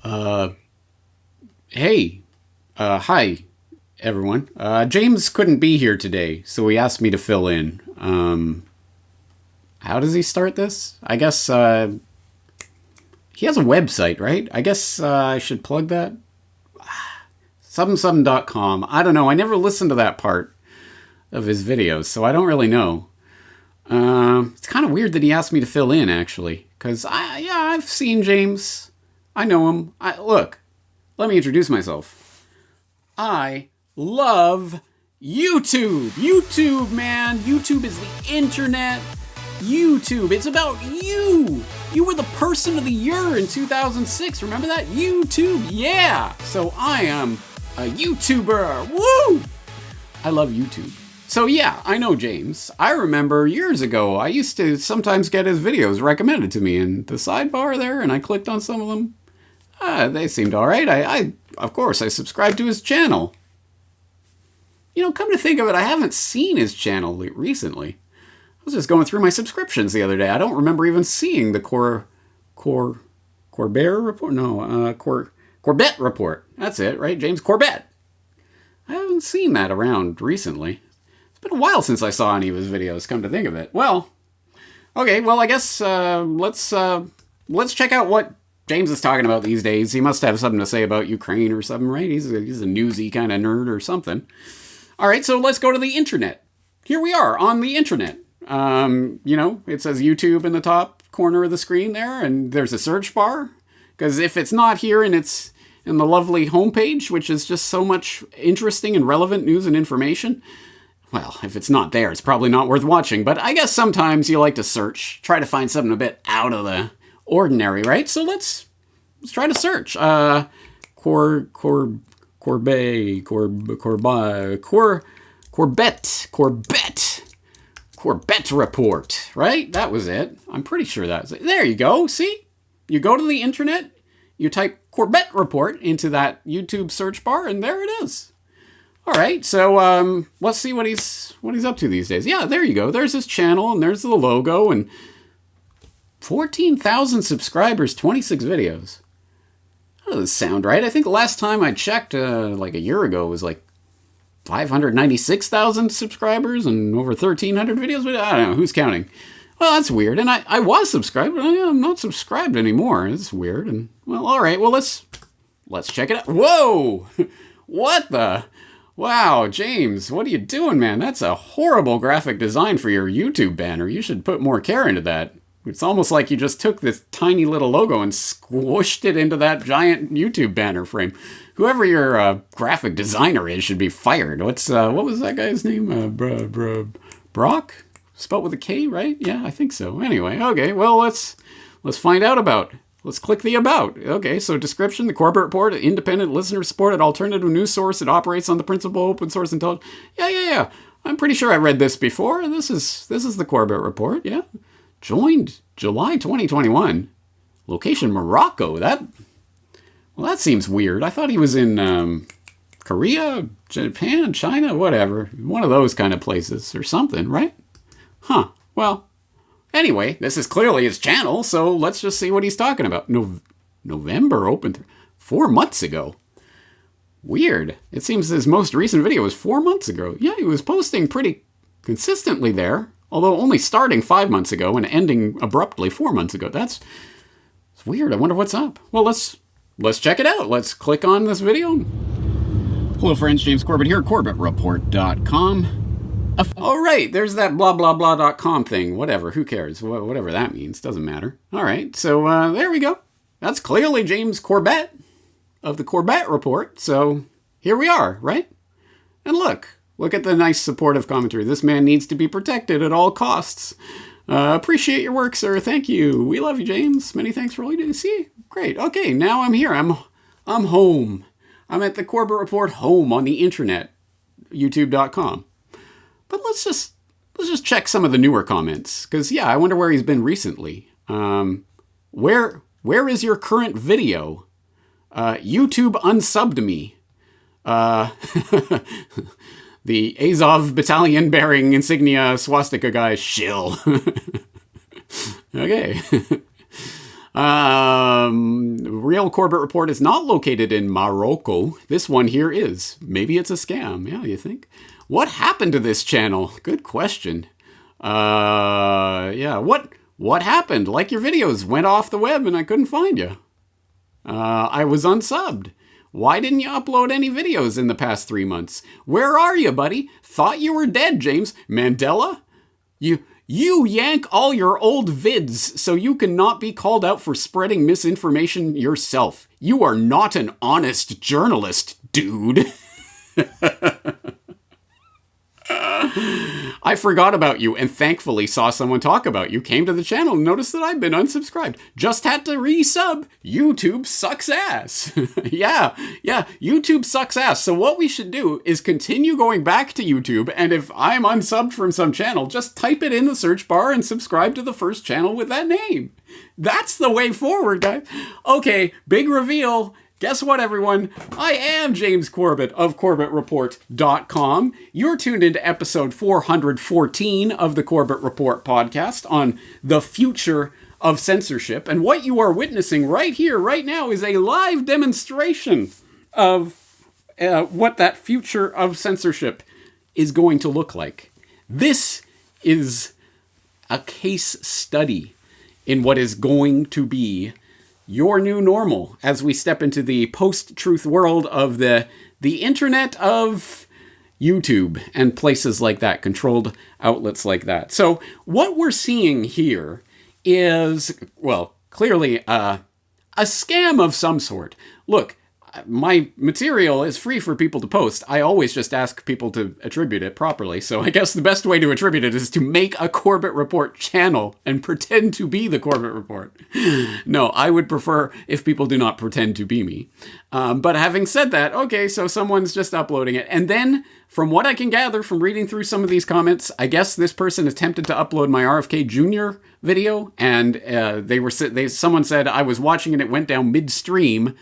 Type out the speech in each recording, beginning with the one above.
Uh, hey, hi, everyone. James couldn't be here today, so he asked me to fill in. How does he start this? I guess, he has a website, right? I guess, I should plug that. Something.com. I don't know. I never listened to that part of his videos, so I don't really know. It's kind of weird that he asked me to fill in, actually, because I've seen James. I know him. Look, let me introduce myself. I love YouTube. YouTube, man. YouTube is the internet. YouTube. It's about you. You were the person of the year in 2006. Remember that? YouTube. Yeah. So I am a YouTuber. Woo! I love YouTube. So yeah, I know James. I remember years ago, I used to sometimes get his videos recommended to me in the sidebar there, and I clicked on some of them. They seemed alright. Of course, I subscribed to his channel. You know, come to think of it, I haven't seen his channel recently. I was just going through my subscriptions the other day. I don't remember even seeing the Corbett report? No, Corbett report. That's it, right? James Corbett. I haven't seen that around recently. It's been a while since I saw any of his videos, come to think of it. Well, okay, well, I guess let's check out what James is talking about these days. He must have something to say about Ukraine or something, right? He's a newsy kind of nerd or something. All right, so let's go to the internet. Here we are on the internet. You know, it says YouTube in the top corner of the screen there, and there's a search bar. Because if it's not here and it's in the lovely homepage, which is just so much interesting and relevant news and information, well, if it's not there, it's probably not worth watching. But I guess sometimes you like to search, try to find something a bit out of the ordinary, right? So let's try to search. Corbett report, right? That was it. I'm pretty sure that's it. There you go. See? You go to the internet, you type Corbett report into that YouTube search bar, and there it is. All right, so let's see what he's up to these days. Yeah, there you go. There's his channel, and there's the logo, and 14,000 subscribers, 26 videos. That doesn't sound right. I think the last time I checked, like a year ago, was like 596,000 subscribers and over 1,300 videos. But I don't know, who's counting? Well, that's weird. And I was subscribed, but I'm not subscribed anymore. It's weird. And well, all right. Well, let's check it out. Whoa! What the? Wow, James, what are you doing, man? That's a horrible graphic design for your YouTube banner. You should put more care into that. It's almost like you just took this tiny little logo and squished it into that giant YouTube banner frame. Whoever your graphic designer is should be fired. What was that guy's name? Brock? Spelled with a K, right? Yeah, I think so. Anyway, okay, well, let's find out about. Let's click the about. Okay, so description, the Corbett Report, independent listener supported alternative news source. It operates on the principle of open source intelligence. Yeah. I'm pretty sure I read this before. This is the Corbett Report, yeah. Joined July 2021. Location Morocco. That seems weird. I thought he was in Korea, Japan, China, whatever. One of those kind of places or something, right? Huh. Well, anyway, this is clearly his channel, so let's just see what he's talking about. November opened 4 months ago. Weird. It seems his most recent video was 4 months ago. Yeah, he was posting pretty consistently there, although only starting 5 months ago and ending abruptly 4 months ago. It's weird. I wonder what's up. Well, let's check it out. Let's click on this video. Hello, friends. James Corbett here, CorbettReport.com. All right, there's that blah, blah, blah.com thing. Whatever, who cares? Whatever that means, doesn't matter. All right, so there we go. That's clearly James Corbett of the Corbett Report. So here we are, right? And look at the nice supportive commentary. This man needs to be protected at all costs. Appreciate your work, sir. Thank you. We love you, James. Many thanks for all you do. See? Great. Okay, now I'm here. I'm home. I'm at the Corbett Report home on the internet, youtube.com. But let's just check some of the newer comments, because yeah, I wonder where he's been recently. Where is your current video? YouTube unsubbed me. The Azov battalion bearing insignia swastika guy shill. Okay. Real Corbett Report is not located in Morocco. This one here is. Maybe it's a scam. Yeah, you think? What happened to this channel? Good question. Yeah, what happened? Like your videos went off the web and I couldn't find you. I was unsubbed. Why didn't you upload any videos in the past 3 months? Where are you, buddy? Thought you were dead, James. Mandela? You yank all your old vids so you cannot be called out for spreading misinformation yourself. You are not an honest journalist, dude. I forgot about you and thankfully saw someone talk about you, came to the channel and noticed that I've been unsubscribed. Just had to resub. YouTube sucks ass. yeah, YouTube sucks ass. So what we should do is continue going back to YouTube, and if I'm unsubbed from some channel, just type it in the search bar and subscribe to the first channel with that name. That's the way forward, guys. Okay, big reveal. Guess what, everyone? I am James Corbett of CorbettReport.com. You're tuned into episode 414 of the Corbett Report podcast on the future of censorship. And what you are witnessing right here, right now, is a live demonstration of what that future of censorship is going to look like. This is a case study in what is going to be your new normal as we step into the post-truth world of the internet of YouTube and places like that, controlled outlets like that. So what we're seeing here is, well, clearly a scam of some sort. Look, my material is free for people to post. I always just ask people to attribute it properly. So I guess the best way to attribute it is to make a Corbett Report channel and pretend to be the Corbett Report. No, I would prefer if people do not pretend to be me. But having said that, okay, so someone's just uploading it. And then, from what I can gather from reading through some of these comments, I guess this person attempted to upload my RFK Jr. video, and someone said I was watching and it went down midstream.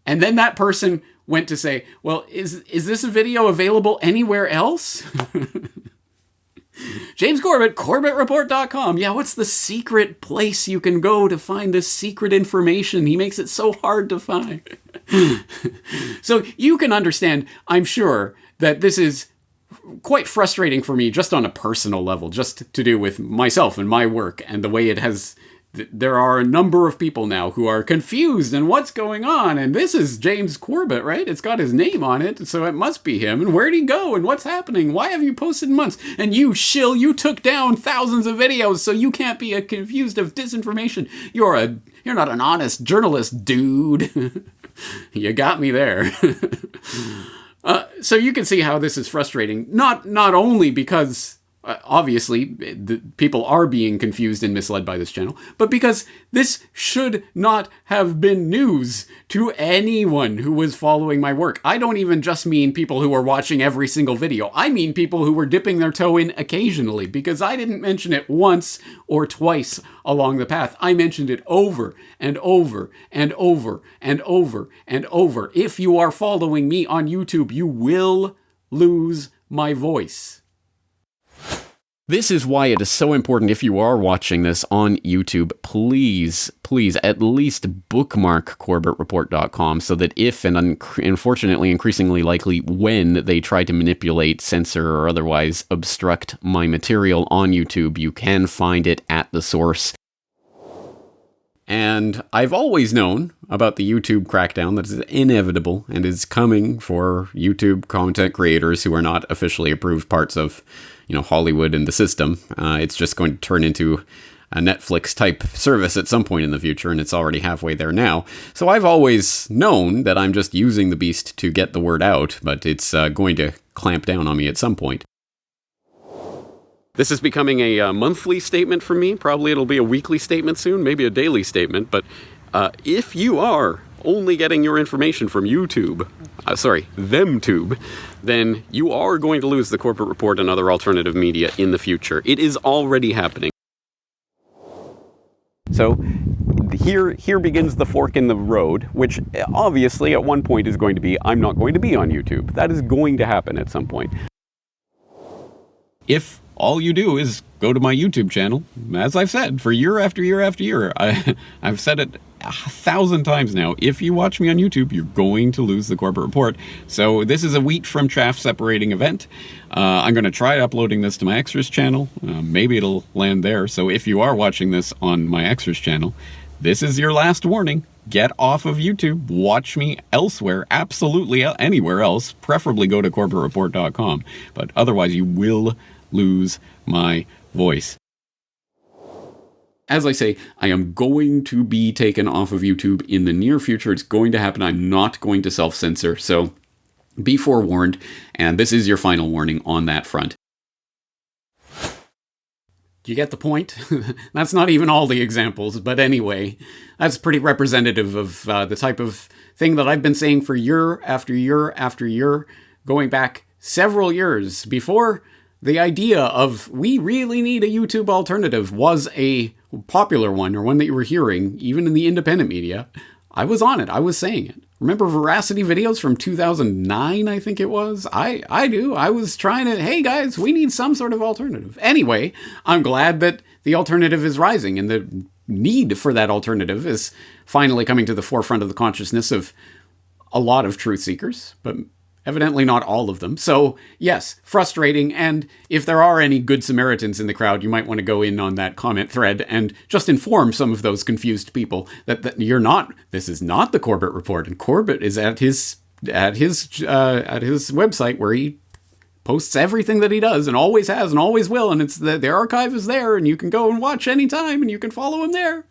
And then that person went to say, well, is this a video available anywhere else? James Corbett, CorbettReport.com. Yeah, what's the secret place you can go to find this secret information? He makes it so hard to find. So you can understand, I'm sure, that this is quite frustrating for me just on a personal level, just to do with myself and my work and the way it has... There are a number of people now who are confused and what's going on, and this is James Corbett, right? It's got his name on it, so it must be him. And where'd he go? And what's happening? Why have you posted in months? And you shill, you took down thousands of videos, so you can't be confused of disinformation. You're not an honest journalist, dude. You got me there. So you can see how this is frustrating. Not only because... obviously, the people are being confused and misled by this channel, but because this should not have been news to anyone who was following my work. I don't even just mean people who are watching every single video. I mean people who were dipping their toe in occasionally, because I didn't mention it once or twice along the path. I mentioned it over and over and over and over and over. If you are following me on YouTube, you will lose my voice. This is why it is so important, if you are watching this on YouTube, please at least bookmark CorbettReport.com so that if, and unfortunately increasingly likely when, they try to manipulate, censor, or otherwise obstruct my material on YouTube, you can find it at the source. And I've always known about the YouTube crackdown that is inevitable and is coming for YouTube content creators who are not officially approved parts of, Hollywood and the system. It's just going to turn into a Netflix-type service at some point in the future, and it's already halfway there now. So I've always known that I'm just using the beast to get the word out, but it's going to clamp down on me at some point. This is becoming a monthly statement for me. Probably it'll be a weekly statement soon, maybe a daily statement. But if you are only getting your information from YouTube, ThemTube, then you are going to lose the Corbett Report and other alternative media in the future. It is already happening. So here begins the fork in the road, which obviously at one point is going to be, I'm not going to be on YouTube. That is going to happen at some point. If all you do is go to my YouTube channel. As I've said, for year after year after year, I've said it 1,000 times now. If you watch me on YouTube, you're going to lose the corporate report. So this is a wheat from chaff separating event. I'm going to try uploading this to my extras channel. Maybe it'll land there. So if you are watching this on my extras channel, this is your last warning. Get off of YouTube. Watch me elsewhere, absolutely anywhere else. Preferably go to corporatereport.com. But otherwise, you will lose my voice. As I say, I am going to be taken off of YouTube in the near future. It's going to happen. I'm not going to self-censor. So be forewarned. And this is your final warning on that front. You get the point? That's not even all the examples, but anyway, that's pretty representative of the type of thing that I've been saying for year after year after year, going back several years before the idea of we really need a YouTube alternative was a popular one, or one that you were hearing, even in the independent media. I was on it. I was saying it. Remember Veracity videos from 2009, I think it was? I do. I was trying to, hey guys, we need some sort of alternative. Anyway, I'm glad that the alternative is rising, and the need for that alternative is finally coming to the forefront of the consciousness of a lot of truth seekers, but evidently not all of them. So yes, frustrating. And if there are any good Samaritans in the crowd, you might want to go in on that comment thread and just inform some of those confused people that this is not the Corbett Report. And Corbett is at his website where he posts everything that he does and always has and always will. And it's their archive is there, and you can go and watch anytime, and you can follow him there.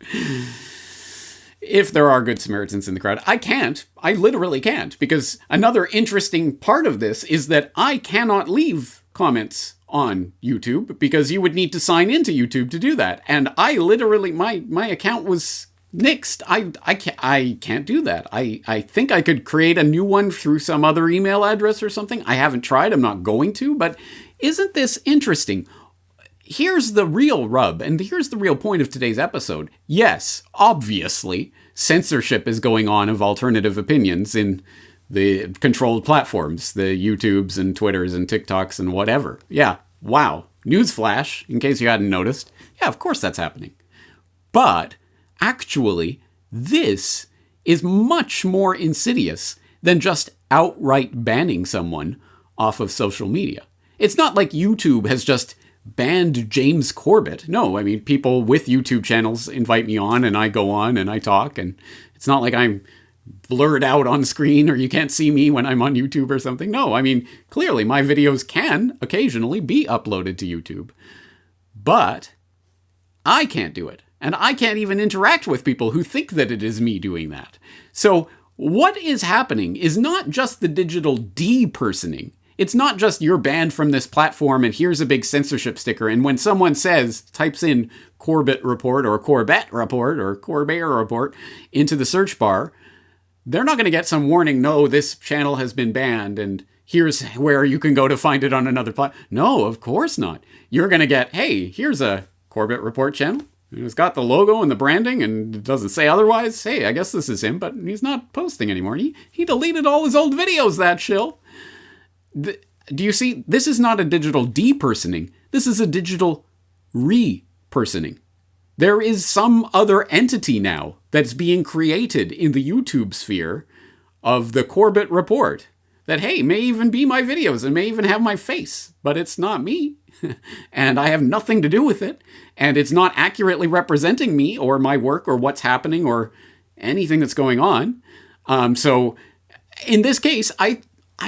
If there are good Samaritans in the crowd. I can't. I literally can't, because another interesting part of this is that I cannot leave comments on YouTube, because you would need to sign into YouTube to do that. And I literally, my account was nixed. I can't do that. I think I could create a new one through some other email address or something. I haven't tried. I'm not going to, but isn't this interesting? Here's the real rub, and here's the real point of today's episode. Yes, obviously, censorship is going on of alternative opinions in the controlled platforms, the YouTubes and Twitters and TikToks and whatever. Yeah, wow. Newsflash, in case you hadn't noticed. Yeah, of course that's happening. But actually, this is much more insidious than just outright banning someone off of social media. It's not like YouTube has just banned James Corbett. No, I mean, people with YouTube channels invite me on, and I go on and I talk, and it's not like I'm blurred out on screen or you can't see me when I'm on YouTube or something. No, I mean, clearly my videos can occasionally be uploaded to YouTube, but I can't do it. And I can't even interact with people who think that it is me doing that. So what is happening is not just the digital depersoning. It's not just you're banned from this platform and here's a big censorship sticker. And when someone types in Corbett Report or Corbett Report or Corbett Report into the search bar, they're not going to get some warning, no, this channel has been banned and here's where you can go to find it on another platform. No, of course not. You're going to get, hey, here's a Corbett Report channel. It's got the logo and the branding and it doesn't say otherwise. Hey, I guess this is him, but he's not posting anymore. He deleted all his old videos, that shill. Do you see? This is not a digital depersoning. This is a digital re-personing. There is some other entity now that's being created in the YouTube sphere of the Corbett Report that, hey, may even be my videos and may even have my face, but it's not me. And I have nothing to do with it. And it's not accurately representing me or my work or what's happening or anything that's going on. So in this case, I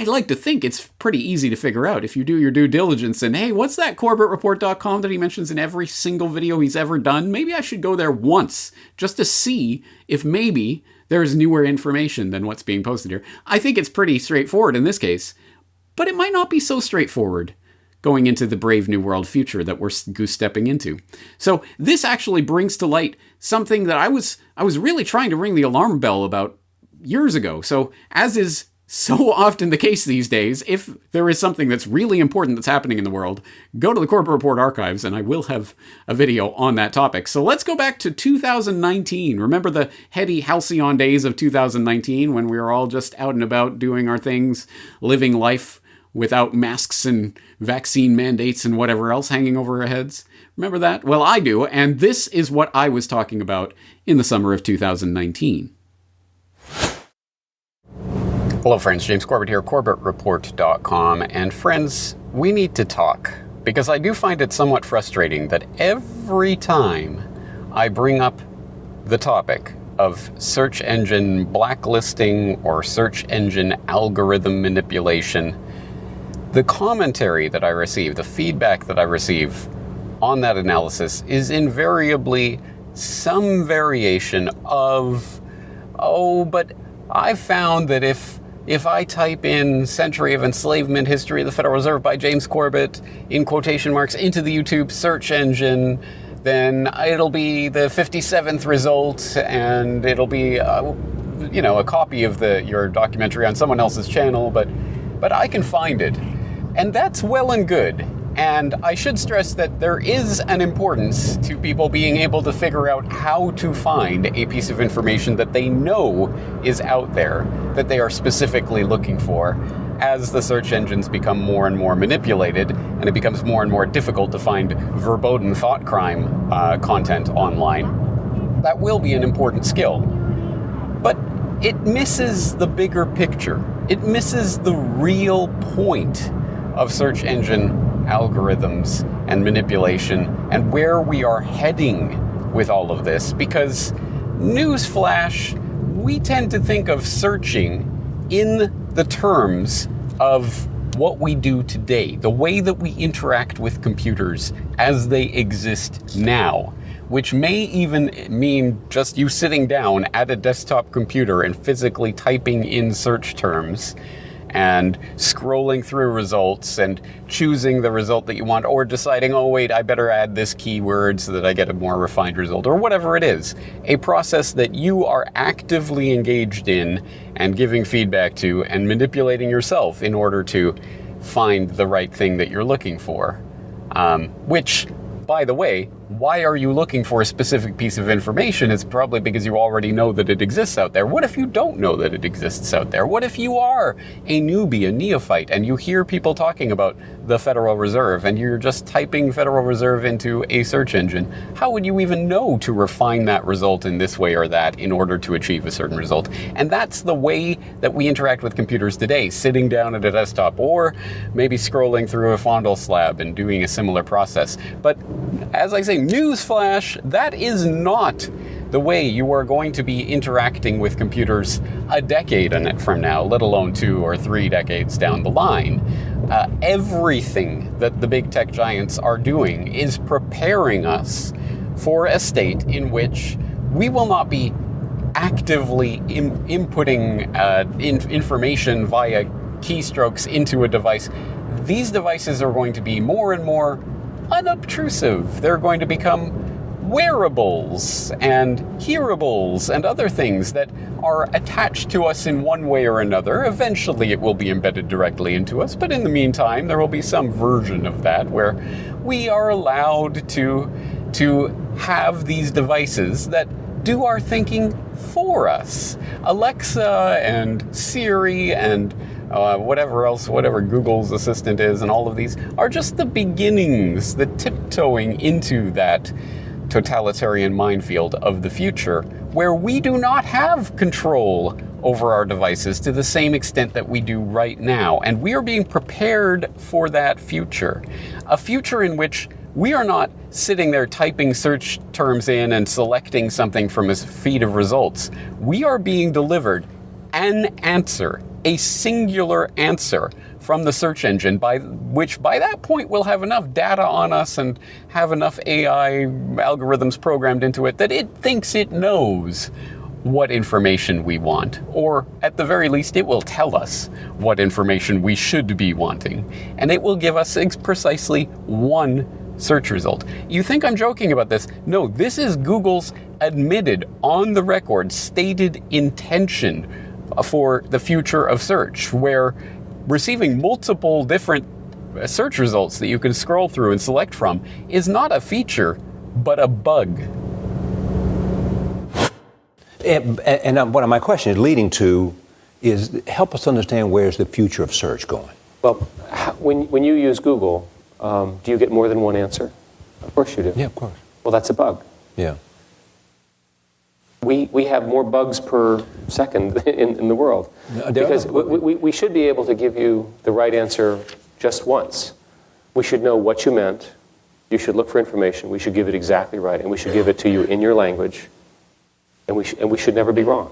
like to think it's pretty easy to figure out if you do your due diligence and, hey, what's that CorbettReport.com that he mentions in every single video he's ever done? Maybe I should go there once just to see if maybe there's newer information than what's being posted here. I think it's pretty straightforward in this case, but it might not be so straightforward going into the brave new world future that we're goose-stepping into. So this actually brings to light something that I was really trying to ring the alarm bell about years ago. So as is so often the case these days, if there is something that's really important that's happening in the world, go to the Corbett Report archives and I will have a video on that topic. So let's go back to 2019. Remember the heady halcyon days of 2019 when we were all just out and about doing our things, living life without masks and vaccine mandates and whatever else hanging over our heads. Remember that? Well, I do, and this is what I was talking about in the summer of 2019. Hello friends, James Corbett here, CorbettReport.com, and friends, we need to talk, because I do find it somewhat frustrating that every time I bring up the topic of search engine blacklisting or search engine algorithm manipulation, the commentary that I receive, the feedback that I receive on that analysis is invariably some variation of, oh, but I found that if I type in Century of Enslavement, History of the Federal Reserve by James Corbett, in quotation marks, into the YouTube search engine, then it'll be the 57th result, and it'll be, a copy of your documentary on someone else's channel, but I can find it. And that's well and good. And I should stress that there is an importance to people being able to figure out how to find a piece of information that they know is out there, that they are specifically looking for, as the search engines become more and more manipulated, and it becomes more and more difficult to find verboten thought crime content online. That will be an important skill. But it misses the bigger picture. It misses the real point of search engine algorithms and manipulation and where we are heading with all of this, because newsflash, we tend to think of searching in the terms of what we do today, the way that we interact with computers as they exist now, which may even mean just you sitting down at a desktop computer and physically typing in search terms and scrolling through results and choosing the result that you want, or deciding, oh wait, I better add this keyword so that I get a more refined result, or whatever it is. A process that you are actively engaged in and giving feedback to and manipulating yourself in order to find the right thing that you're looking for. Which, by the way, why are you looking for a specific piece of information? It's probably because you already know that it exists out there. What if you don't know that it exists out there? What if you are a newbie, a neophyte, and you hear people talking about the Federal Reserve and you're just typing Federal Reserve into a search engine? How would you even know to refine that result in this way or that in order to achieve a certain result? And that's the way that we interact with computers today, sitting down at a desktop or maybe scrolling through a Fondle slab and doing a similar process. But as I say, newsflash, that is not the way you are going to be interacting with computers a decade from now, let alone 2 or 3 decades down the line. Everything that the big tech giants are doing is preparing us for a state in which we will not be actively inputting information via keystrokes into a device. These devices are going to be more and more unobtrusive. They're going to become wearables and hearables and other things that are attached to us in one way or another. Eventually it will be embedded directly into us, but in the meantime there will be some version of that where we are allowed to have these devices that do our thinking for us. Alexa and Siri and whatever Google's assistant is, and all of these are just the beginnings, the tiptoeing into that totalitarian minefield of the future, where we do not have control over our devices to the same extent that we do right now. And we are being prepared for that future. A future in which we are not sitting there typing search terms in and selecting something from a feed of results. We are being delivered an answer, a singular answer from the search engine, which by that point will have enough data on us and have enough AI algorithms programmed into it that it thinks it knows what information we want, or at the very least it will tell us what information we should be wanting, and it will give us precisely one search result. You think I'm joking about this? No, this is Google's admitted, on the record, stated intention for the future of search, where receiving multiple different search results that you can scroll through and select from is not a feature, but a bug. And what my question is leading to is, help us understand, where's the future of search going? Well, when you use Google, do you get more than one answer? Of course you do. Yeah, of course. Well, that's a bug. Yeah. We have more bugs per second in the world. Because we should be able to give you the right answer just once. We should know what you meant. You should look for information. We should give it exactly right. And we should give it to you in your language. And we should never be wrong.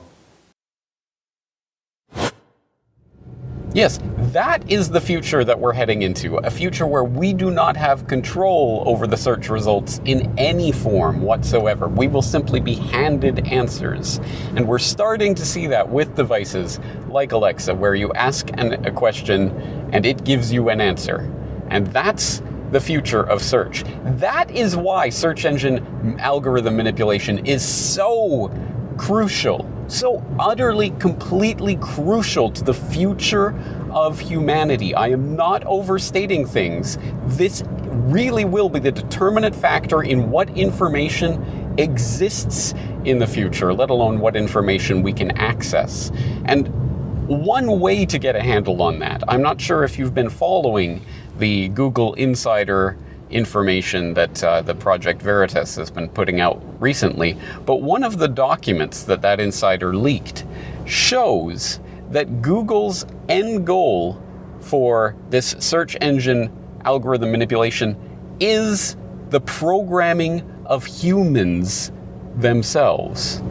Yes, that is the future that we're heading into, a future where we do not have control over the search results in any form whatsoever. We will simply be handed answers. And we're starting to see that with devices like Alexa, where you ask a question and it gives you an answer. And that's the future of search. That is why search engine algorithm manipulation is so crucial, so utterly, completely crucial to the future of humanity. I am not overstating things. This really will be the determinant factor in what information exists in the future, let alone what information we can access. And one way to get a handle on that, I'm not sure if you've been following the Google Insider information that the Project Veritas has been putting out recently, but one of the documents that insider leaked shows that Google's end goal for this search engine algorithm manipulation is the programming of humans themselves.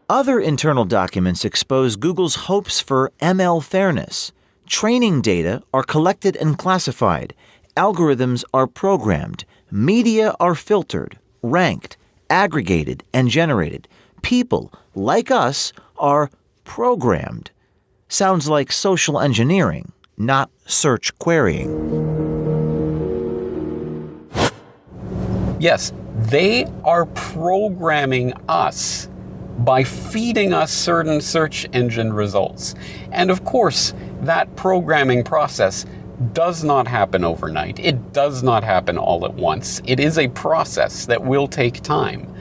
Other internal documents expose Google's hopes for ML fairness. Training data are collected and classified. Algorithms are programmed. Media are filtered, ranked, aggregated, and generated. People, like us, are programmed. Sounds like social engineering, not search querying. Yes, they are programming us by feeding us certain search engine results. And of course, that programming process does not happen overnight. It does not happen all at once. It is a process that will take time.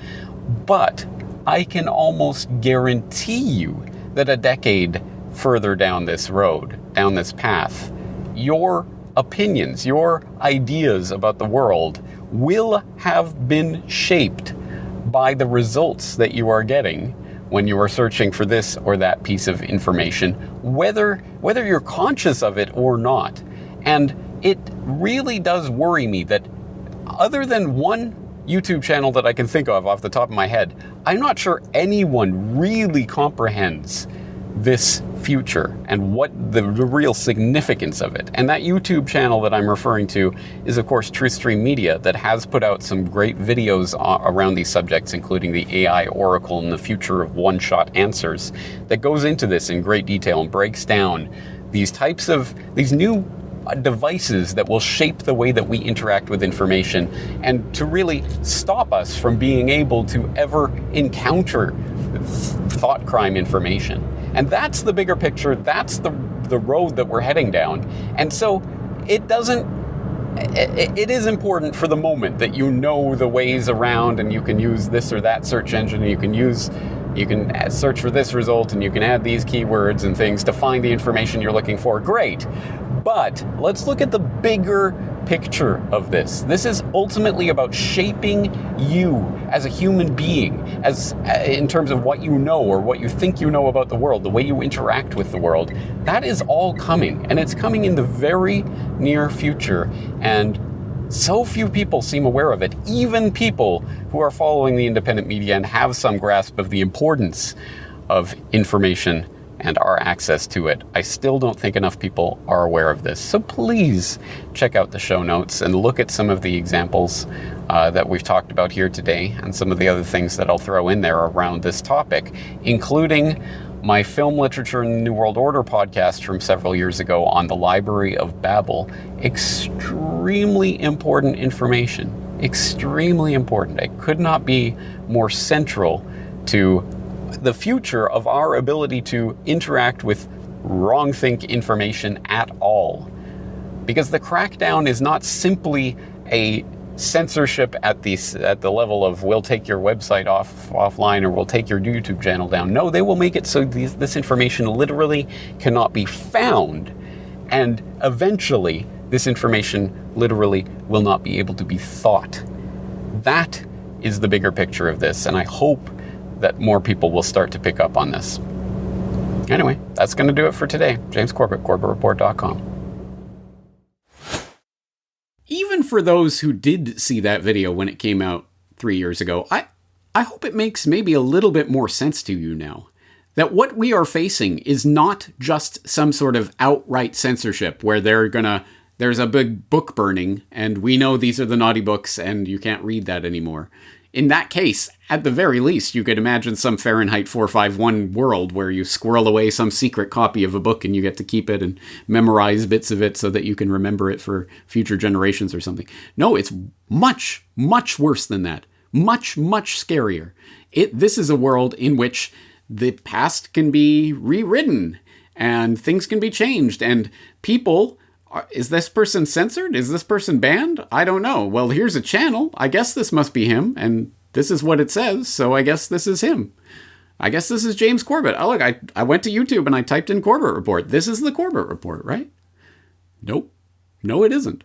But I can almost guarantee you that a decade further down this road, down this path, your opinions, your ideas about the world will have been shaped by the results that you are getting when you are searching for this or that piece of information, whether you're conscious of it or not. And it really does worry me that other than one YouTube channel that I can think of off the top of my head, I'm not sure anyone really comprehends this future and what the real significance of it. And that YouTube channel that I'm referring to is, of course, TruthStream Media, that has put out some great videos around these subjects, including the AI Oracle and the future of one-shot answers, that goes into this in great detail and breaks down these new devices that will shape the way that we interact with information, and to really stop us from being able to ever encounter thought crime information. And that's the bigger picture. That's the road that we're heading down. And so it is important for the moment that you know the ways around, and you can use this or that search engine, and you can search for this result, and you can add these keywords and things to find the information you're looking for. Great. But let's look at the bigger picture of this. This is ultimately about shaping you as a human being, as in terms of what you know or what you think you know about the world, the way you interact with the world. That is all coming, and it's coming in the very near future. And so few people seem aware of it, even people who are following the independent media and have some grasp of the importance of information and our access to it. I still don't think enough people are aware of this. So please check out the show notes and look at some of the examples that we've talked about here today, and some of the other things that I'll throw in there around this topic, including my Film Literature in the New World Order podcast from several years ago on the Library of Babel. Extremely important information. Extremely important. It could not be more central to the future of our ability to interact with wrong-think information at all. Because the crackdown is not simply a censorship at the level of we'll take your website offline or we'll take your YouTube channel down. No, they will make it so this information literally cannot be found, and eventually this information literally will not be able to be thought. That is the bigger picture of this, and I hope that more people will start to pick up on this. Anyway, that's going to do it for today. James Corbett, CorbettReport.com. Even for those who did see that video when it came out 3 years ago, I hope it makes maybe a little bit more sense to you now. That what we are facing is not just some sort of outright censorship where there's a big book burning and we know these are the naughty books and you can't read that anymore. In that case, at the very least, you could imagine some Fahrenheit 451 world where you squirrel away some secret copy of a book and you get to keep it and memorize bits of it so that you can remember it for future generations or something. No, it's much, much worse than that. Much, much scarier. This is a world in which the past can be rewritten and things can be changed and people... Is this person censored? Is this person banned? I don't know. Well, here's a channel. I guess this must be him, and this is what it says, so I guess this is him. I guess this is James Corbett. Oh, look, I went to YouTube and I typed in Corbett Report. This is the Corbett Report, right? Nope. No, it isn't.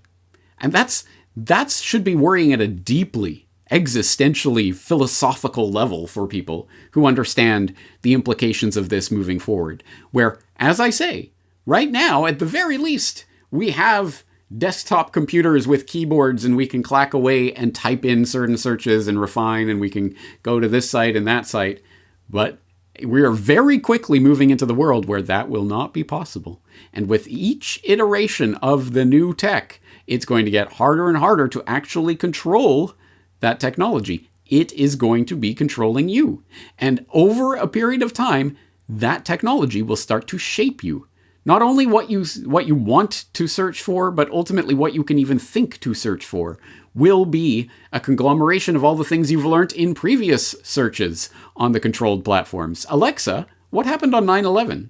And that should be worrying at a deeply, existentially philosophical level for people who understand the implications of this moving forward. Where, as I say, right now, at the very least... we have desktop computers with keyboards and we can clack away and type in certain searches and refine and we can go to this site and that site. But we are very quickly moving into the world where that will not be possible. And with each iteration of the new tech, it's going to get harder and harder to actually control that technology. It is going to be controlling you. And over a period of time, that technology will start to shape you. Not only what you want to search for, but ultimately what you can even think to search for will be a conglomeration of all the things you've learned in previous searches on the controlled platforms. Alexa, what happened on 9/11?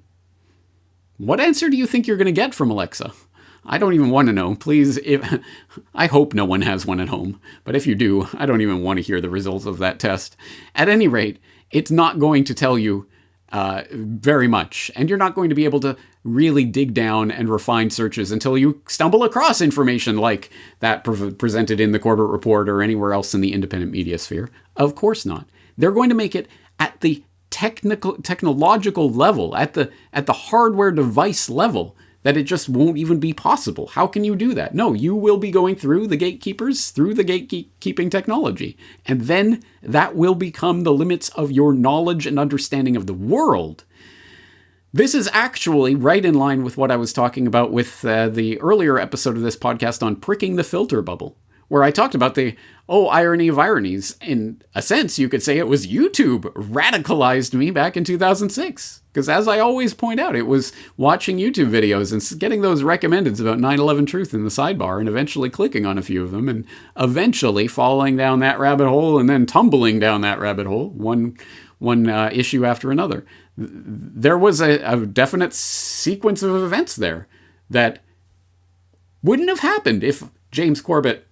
What answer do you think you're going to get from Alexa? I don't even want to know. Please, I hope no one has one at home. But if you do, I don't even want to hear the results of that test. At any rate, it's not going to tell you very much. And you're not going to be able to really dig down and refine searches until you stumble across information like that presented in the Corbett Report or anywhere else in the independent media sphere. Of course not. They're going to make it at the technological level, at the hardware device level, that it just won't even be possible. How can you do that? No, you will be going through the gatekeepers, through the gatekeeping technology. And then that will become the limits of your knowledge and understanding of the world. This is actually right in line with what I was talking about with the earlier episode of this podcast on pricking the filter bubble, where I talked about the, irony of ironies. In a sense, you could say it was YouTube radicalized me back in 2006. Because as I always point out, it was watching YouTube videos and getting those recommendeds about 9/11 truth in the sidebar and eventually clicking on a few of them and eventually falling down that rabbit hole and then tumbling down that rabbit hole, one issue after another. There was a definite sequence of events there that wouldn't have happened if James Corbett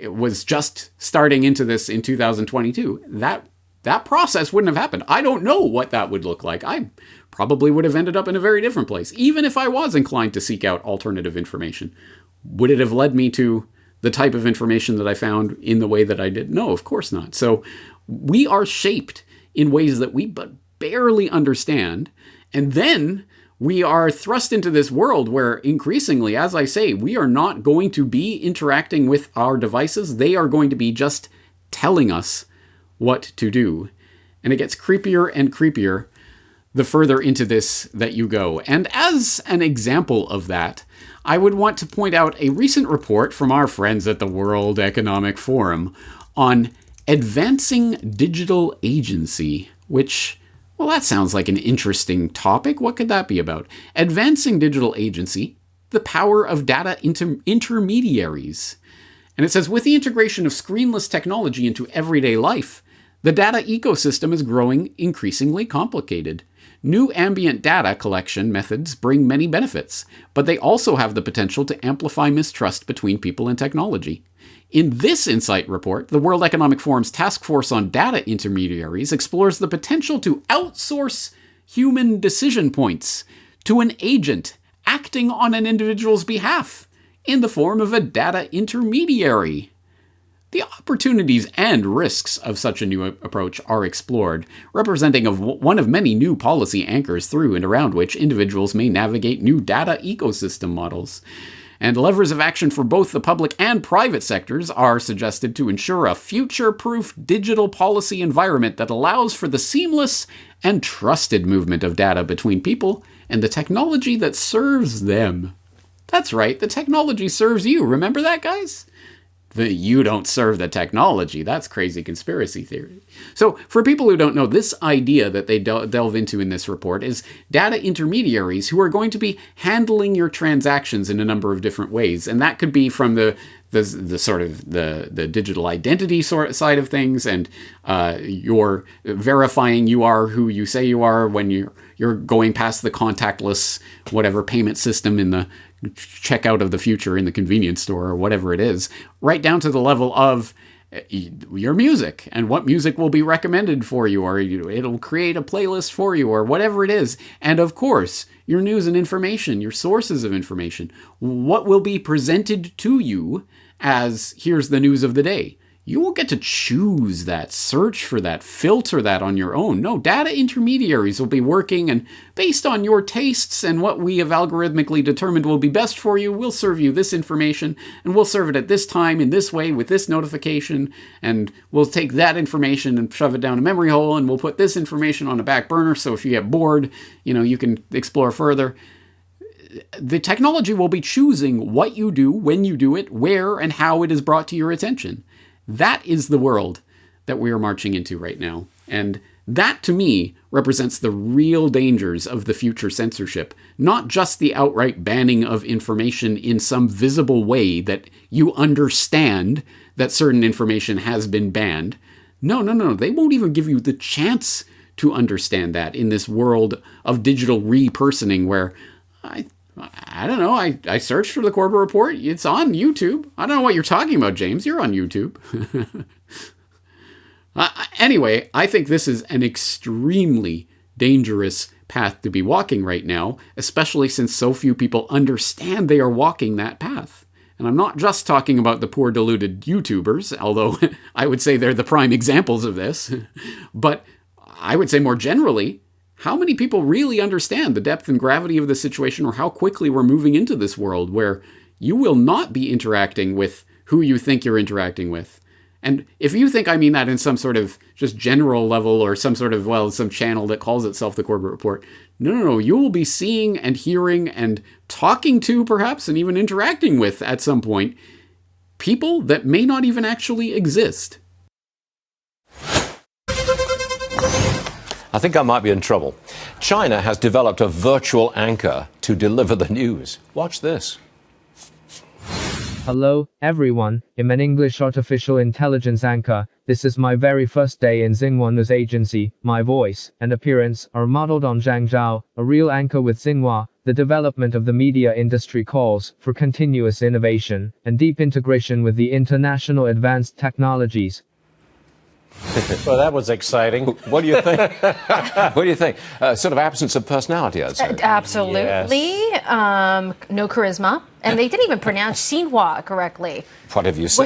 was just starting into this in 2022. That process wouldn't have happened. I don't know what that would look like. I probably would have ended up in a very different place, even if I was inclined to seek out alternative information. Would it have led me to the type of information that I found in the way that I did? No, of course not. So we are shaped in ways that we but barely understand. And then we are thrust into this world where increasingly, as I say, we are not going to be interacting with our devices. They are going to be just telling us what to do. And it gets creepier and creepier the further into this that you go. And as an example of that, I would want to point out a recent report from our friends at the World Economic Forum on advancing digital agency, which, well, that sounds like an interesting topic. What could that be about? Advancing digital agency, the power of data intermediaries. And it says, with the integration of screenless technology into everyday life, the data ecosystem is growing increasingly complicated. New ambient data collection methods bring many benefits, but they also have the potential to amplify mistrust between people and technology. In this Insight report, the World Economic Forum's Task Force on Data Intermediaries explores the potential to outsource human decision points to an agent acting on an individual's behalf in the form of a data intermediary. The opportunities and risks of such a new approach are explored, representing one of many new policy anchors through and around which individuals may navigate new data ecosystem models. And levers of action for both the public and private sectors are suggested to ensure a future-proof digital policy environment that allows for the seamless and trusted movement of data between people and the technology that serves them. That's right, the technology serves you. Remember that, guys? You don't serve the technology. That's crazy conspiracy theory. So for people who don't know, this idea that they delve into in this report is data intermediaries who are going to be handling your transactions in a number of different ways. And that could be from the sort of the digital identity side of things, and you're verifying you are who you say you are when you're going past the contactless whatever payment system in the checkout of the future in the convenience store or whatever it is, right down to the level of your music and what music will be recommended for you, or it'll create a playlist for you, or whatever it is. And of course, your news and information, your sources of information, what will be presented to you as here's the news of the day. You won't get to choose that, search for that, filter that on your own. No, data intermediaries will be working, and based on your tastes and what we have algorithmically determined will be best for you, we'll serve you this information, and we'll serve it at this time, in this way, with this notification, and we'll take that information and shove it down a memory hole, and we'll put this information on a back burner, so if you get bored, you can explore further. The technology will be choosing what you do, when you do it, where and how it is brought to your attention. That is the world that we are marching into right now. And that, to me, represents the real dangers of the future censorship. Not just the outright banning of information in some visible way that you understand that certain information has been banned. No. They won't even give you the chance to understand that in this world of digital repersoning where I don't know. I searched for the Corbett Report. It's on YouTube. I don't know what you're talking about, James. You're on YouTube. Anyway, I think this is an extremely dangerous path to be walking right now, especially since so few people understand they are walking that path. And I'm not just talking about the poor deluded YouTubers, although I would say they're the prime examples of this, but I would say more generally, how many people really understand the depth and gravity of the situation, or how quickly we're moving into this world where you will not be interacting with who you think you're interacting with? And if you think I mean that in some sort of just general level, or some sort of, some channel that calls itself the Corbett Report, no. You will be seeing and hearing and talking to, perhaps, and even interacting with, at some point, people that may not even actually exist. I think I might be in trouble. China has developed a virtual anchor to deliver the news. Watch this. Hello, everyone. I'm an English artificial intelligence anchor. This is my very first day in Xinhua News Agency. My voice and appearance are modeled on Zhang Zhao, a real anchor with Xinhua. The development of the media industry calls for continuous innovation and deep integration with the international advanced technologies. Well, that was exciting. What do you think? What do you think? Sort of absence of personality, I'd say. Absolutely. Yes. No charisma. And they didn't even pronounce Xinhua correctly. Whatever you say.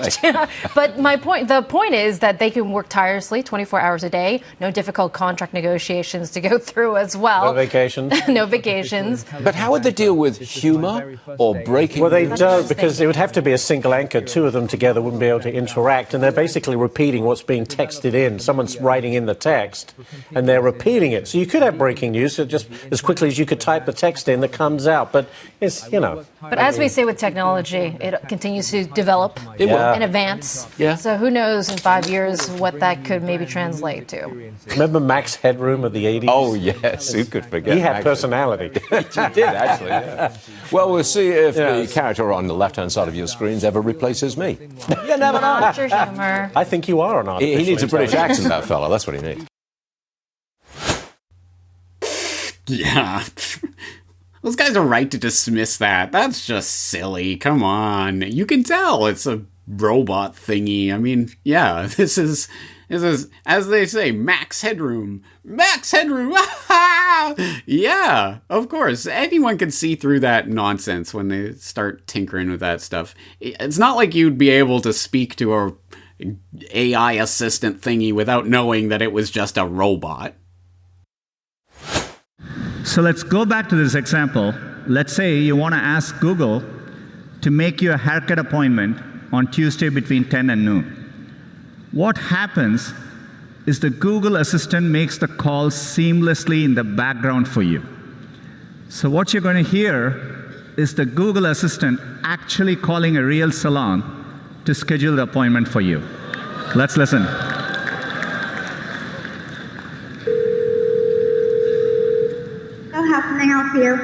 But the point is that they can work tirelessly 24 hours a day. No difficult contract negotiations to go through as well. No vacations. No vacations. But how would they deal with humor or breaking? Well, they don't, because it would have to be a single anchor. Two of them together wouldn't be able to interact, and they're basically repeating what's being texted in. Someone's writing in the text, and they're repeating it. So you could have breaking news just as quickly as you could type the text in that comes out. But it's, But as we say with technology, it continues to develop and advance. Yeah. So who knows in 5 years what that could maybe translate to. Remember Max Headroom of the 80s? Oh, yes. Who could forget? He had Max. personality. He did, actually, yeah. Well, we'll see if the character on the left-hand side of your screens ever replaces me. You never know. Not your humor. I think you are an artificial He needs a British intelligence. accent, that fella. That's what he needs. Yeah. Those guys are right to dismiss that. That's just silly. Come on. You can tell it's a robot thingy. I mean, yeah, this is, as they say, max headroom. Max headroom! Yeah, of course. Anyone can see through that nonsense when they start tinkering with that stuff. It's not like you'd be able to speak to a AI assistant thingy without knowing that it was just a robot. So let's go back to this example. Let's say you want to ask Google to make you a haircut appointment on Tuesday between 10 and noon. What happens is the Google Assistant makes the call seamlessly in the background for you. So what you're going to hear is the Google Assistant actually calling a real salon to schedule the appointment for you. Let's listen. How can I help you?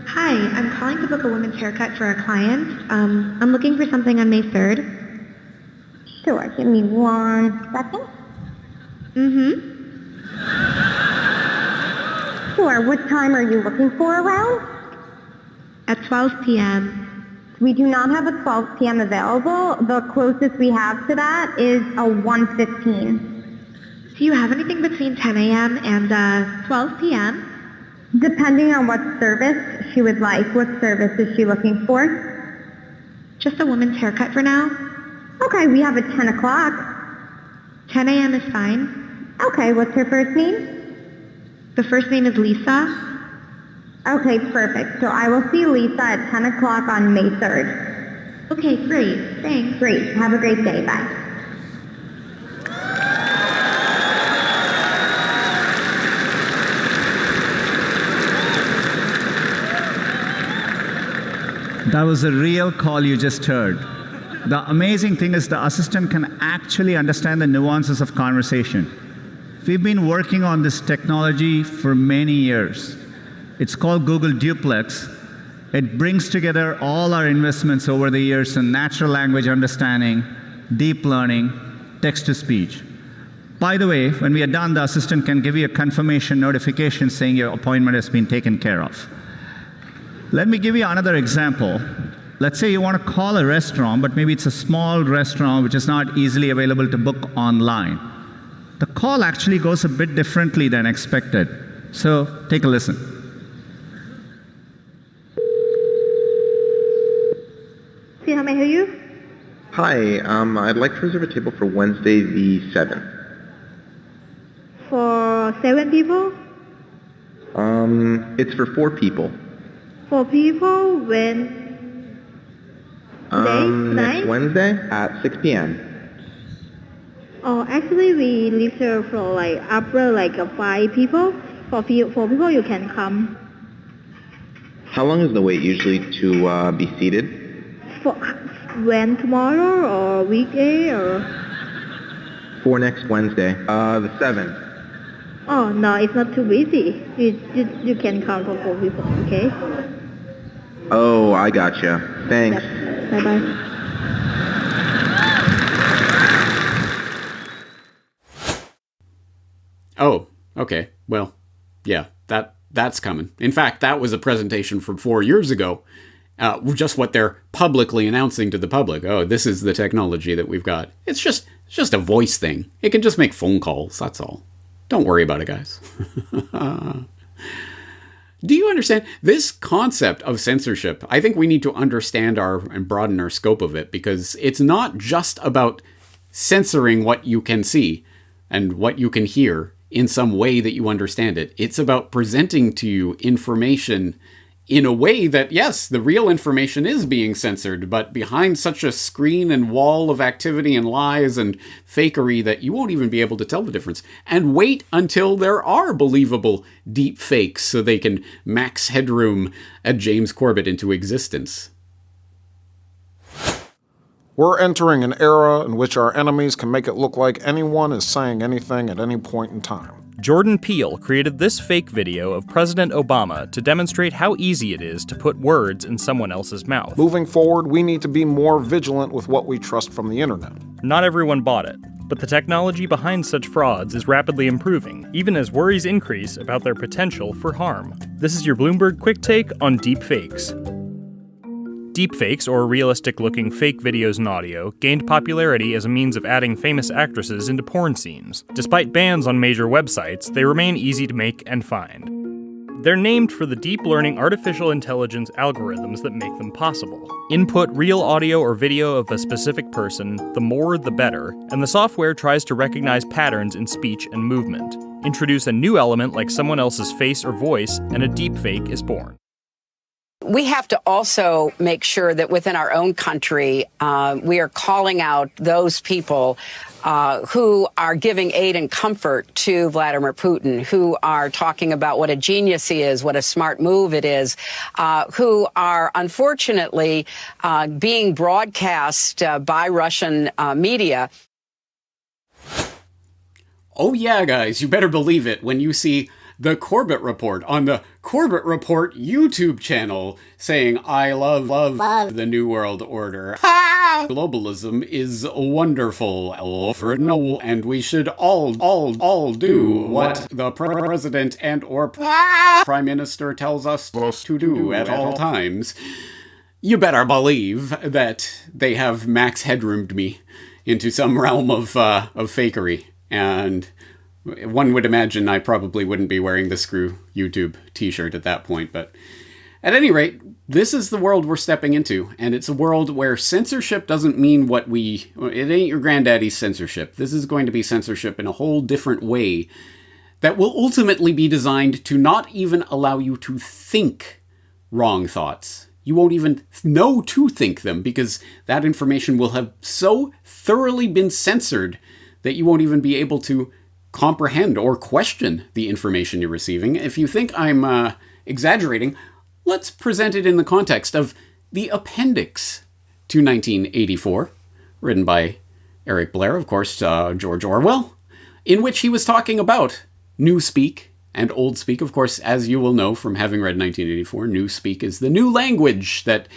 Hi, I'm calling to book a women's haircut for a client. I'm looking for something on May 3rd. Sure, give me 1 second. Sure, what time are you looking for around? At 12 p.m. We do not have a 12 p.m. available. The closest we have to that is a 1:15. Do you have anything between 10 a.m. and 12 p.m.? Depending on what service she would like. What service is she looking for? Just a woman's haircut for now. Okay, we have a 10 o'clock. 10 a.m. is fine. Okay, what's her first name? The first name is Lisa. Okay, perfect. So I will see Lisa at 10 o'clock on May 3rd. Okay, great. Thanks. Great. Have a great day. Bye. That was a real call you just heard. The amazing thing is the assistant can actually understand the nuances of conversation. We've been working on this technology for many years. It's called Google Duplex. It brings together all our investments over the years in natural language understanding, deep learning, text-to-speech. By the way, when we are done, the assistant can give you a confirmation notification saying your appointment has been taken care of. Let me give you another example. Let's say you want to call a restaurant, but maybe it's a small restaurant which is not easily available to book online. The call actually goes a bit differently than expected. So take a listen. See how may I hear you? Hi, I'd like to reserve a table for Wednesday the 7th. For 7 people? It's for 4 people. 4 people when? Next Wednesday at 6 p.m. Oh, actually we leave here for like upper like 5 people. For 4 people you can come. How long is the wait usually to be seated? For when, tomorrow or weekday or? For next Wednesday, the 7th. Oh no, it's not too busy. You can come for 4 people, okay? Oh, I gotcha. Thanks. Yep. Bye-bye. Oh, okay. Well, yeah, that's coming. In fact, that was a presentation from 4 years ago. Just what they're publicly announcing to the public. Oh, this is the technology that we've got. It's just a voice thing. It can just make phone calls. That's all. Don't worry about it, guys. Do you understand this concept of censorship? I think we need to understand and broaden our scope of it, because it's not just about censoring what you can see and what you can hear in some way that you understand it. It's about presenting to you information in a way that, yes, the real information is being censored, but behind such a screen and wall of activity and lies and fakery that you won't even be able to tell the difference. And wait until there are believable deep fakes so they can max headroom a James Corbett into existence. We're entering an era in which our enemies can make it look like anyone is saying anything at any point in time. Jordan Peele created this fake video of President Obama to demonstrate how easy it is to put words in someone else's mouth. Moving forward, we need to be more vigilant with what we trust from the internet. Not everyone bought it, but the technology behind such frauds is rapidly improving, even as worries increase about their potential for harm. This is your Bloomberg Quick Take on deepfakes. Deepfakes, or realistic-looking fake videos and audio, gained popularity as a means of adding famous actresses into porn scenes. Despite bans on major websites, they remain easy to make and find. They're named for the deep learning artificial intelligence algorithms that make them possible. Input real audio or video of a specific person, the more the better, and the software tries to recognize patterns in speech and movement. Introduce a new element like someone else's face or voice, and a deepfake is born. We have to also make sure that within our own country, we are calling out those people who are giving aid and comfort to Vladimir Putin, who are talking about what a genius he is, what a smart move it is, who are unfortunately being broadcast by Russian media. Oh yeah, guys, you better believe it when you see the Corbett Report on the Corbett Report YouTube channel saying, I love the New World Order. Ha! Globalism is wonderful, and we should all do what the president and or prime minister tells us to do at all times. You better believe that they have max headroomed me into some realm of fakery, and one would imagine I probably wouldn't be wearing the Screw YouTube t-shirt at that point, but at any rate, this is the world we're stepping into, and it's a world where censorship doesn't mean it ain't your granddaddy's censorship. This is going to be censorship in a whole different way that will ultimately be designed to not even allow you to think wrong thoughts. You won't even know to think them, because that information will have so thoroughly been censored that you won't even be able to comprehend or question the information you're receiving. If you think I'm exaggerating, let's present it in the context of the appendix to 1984, written by Eric Blair, of course, George Orwell, in which he was talking about newspeak and old speak. Of course, as you will know from having read 1984, newspeak is the new language that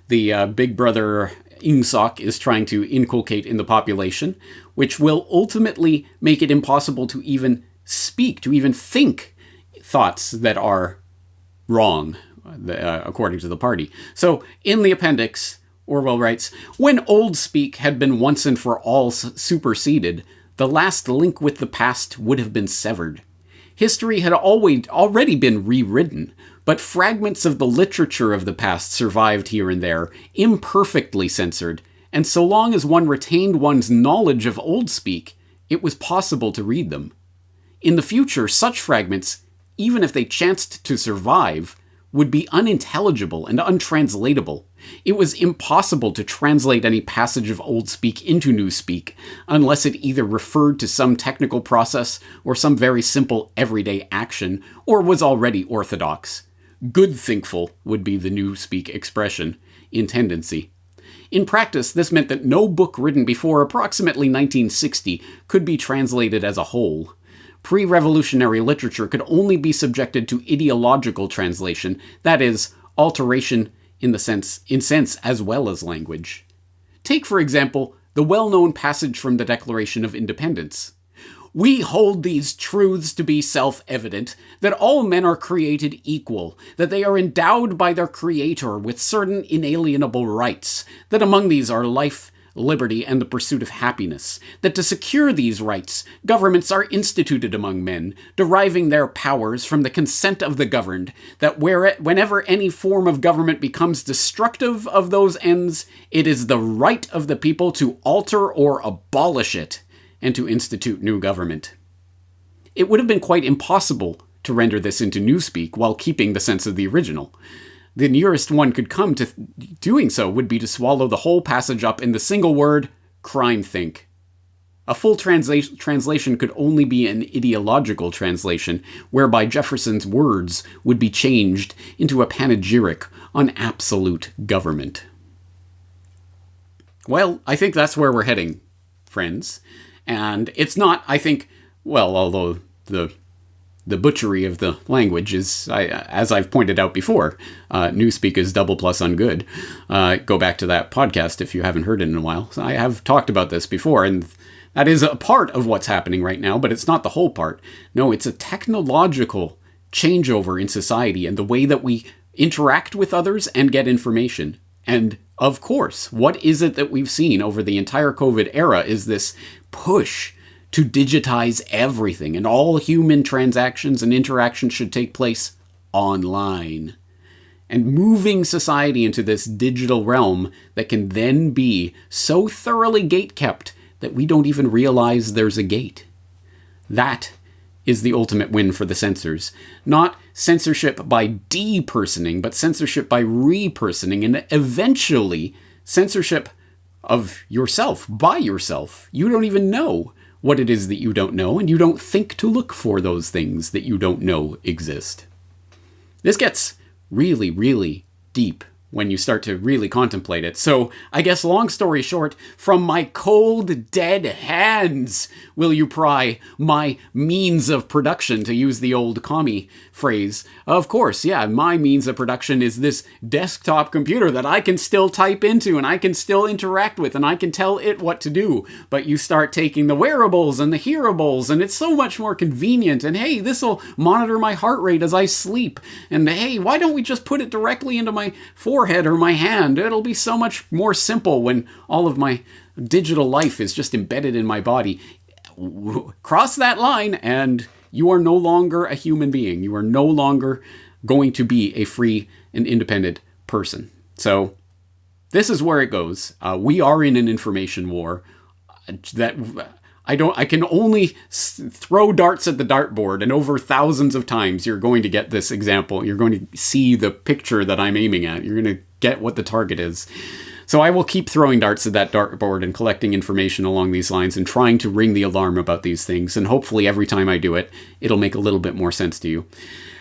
the Big Brother Ingsoc is trying to inculcate in the population, which will ultimately make it impossible to even speak, to even think thoughts that are wrong, according to the party. So, in the appendix, Orwell writes, when old speak had been once and for all superseded, the last link with the past would have been severed. History had already been rewritten, but fragments of the literature of the past survived here and there, imperfectly censored, and so long as one retained one's knowledge of old speak, it was possible to read them. In the future, such fragments, even if they chanced to survive, would be unintelligible and untranslatable. It was impossible to translate any passage of old speak into new speak, unless it either referred to some technical process or some very simple everyday action, or was already orthodox. Good thinkful would be the new speak expression, in tendency. In practice, this meant that no book written before approximately 1960 could be translated as a whole. Pre-revolutionary literature could only be subjected to ideological translation, that is, alteration in sense as well as language. Take, for example, the well-known passage from the Declaration of Independence. We hold these truths to be self-evident, that all men are created equal, that they are endowed by their Creator with certain inalienable rights, that among these are life, liberty, and the pursuit of happiness, that to secure these rights, governments are instituted among men, deriving their powers from the consent of the governed, that whenever any form of government becomes destructive of those ends, it is the right of the people to alter or abolish it, and to institute new government. It would have been quite impossible to render this into newspeak while keeping the sense of the original. The nearest one could come to doing so would be to swallow the whole passage up in the single word, crime think. A full translation could only be an ideological translation, whereby Jefferson's words would be changed into a panegyric on absolute government. Well, I think that's where we're heading, friends. And it's not, I think, well, although the butchery of the language is, as I've pointed out before, newspeak is double plus ungood. Go back to that podcast if you haven't heard it in a while. So I have talked about this before, and that is a part of what's happening right now, but it's not the whole part. No, it's a technological changeover in society and the way that we interact with others and get information. And of course, what is it that we've seen over the entire COVID era is this push to digitize everything, and all human transactions and interactions should take place online. And moving society into this digital realm that can then be so thoroughly gate-kept that we don't even realize there's a gate. That is the ultimate win for the censors. Not censorship by depersoning, but censorship by repersoning, and eventually censorship of yourself, by yourself. You don't even know what it is that you don't know, and you don't think to look for those things that you don't know exist. This gets really, really deep when you start to really contemplate it. So, I guess long story short, from my cold, dead hands will you pry my means of production, to use the old commie phrase. Of course, yeah, my means of production is this desktop computer that I can still type into and I can still interact with and I can tell it what to do. But you start taking the wearables and the hearables and it's so much more convenient. And hey, this will monitor my heart rate as I sleep. And hey, why don't we just put it directly into my forehead or my hand? It'll be so much more simple when all of my digital life is just embedded in my body. Cross that line and you are no longer a human being. You are no longer going to be a free and independent person. So this is where it goes. We are in an information war that I can only throw darts at the dartboard, and over thousands of times you're going to get this example. You're going to see the picture that I'm aiming at. You're going to get what the target is. So I will keep throwing darts at that dartboard and collecting information along these lines and trying to ring the alarm about these things. And hopefully every time I do it, it'll make a little bit more sense to you.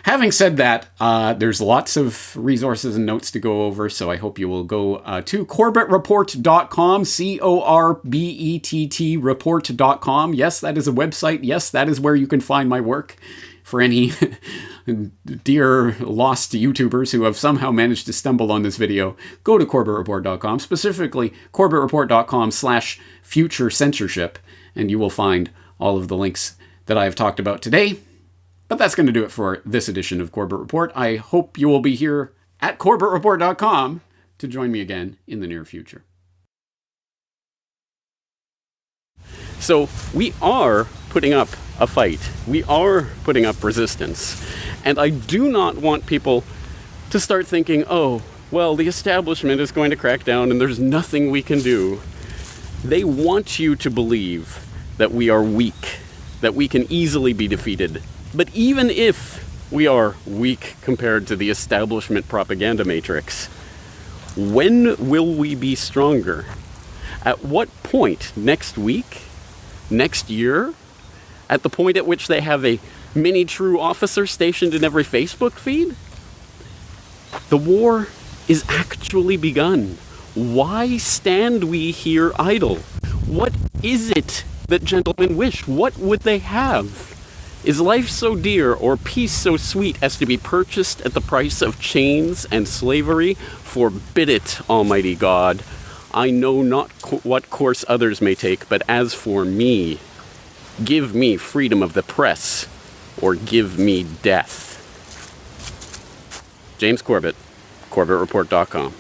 Having said that, there's lots of resources and notes to go over, so I hope you will go to corbettreport.com, CORBETT report.com. Yes, that is a website. Yes, that is where you can find my work. For any dear lost YouTubers who have somehow managed to stumble on this video, go to corbettreport.com, specifically corbettreport.com/future censorship, and you will find all of the links that I have talked about today. But that's going to do it for this edition of Corbett Report. I hope you will be here at corbettreport.com to join me again in the near future. So we are putting up a fight. We are putting up resistance. And I do not want people to start thinking, oh, well, the establishment is going to crack down and there's nothing we can do. They want you to believe that we are weak, that we can easily be defeated. But even if we are weak compared to the establishment propaganda matrix, when will we be stronger? At what point? Next week? Next year? At the point at which they have a mini true officer stationed in every Facebook feed? The war is actually begun. Why stand we here idle? What is it that gentlemen wish? What would they have? Is life so dear or peace so sweet as to be purchased at the price of chains and slavery? Forbid it, Almighty God. I know not what course others may take, but as for me, give me freedom of the press, or give me death. James Corbett, CorbettReport.com.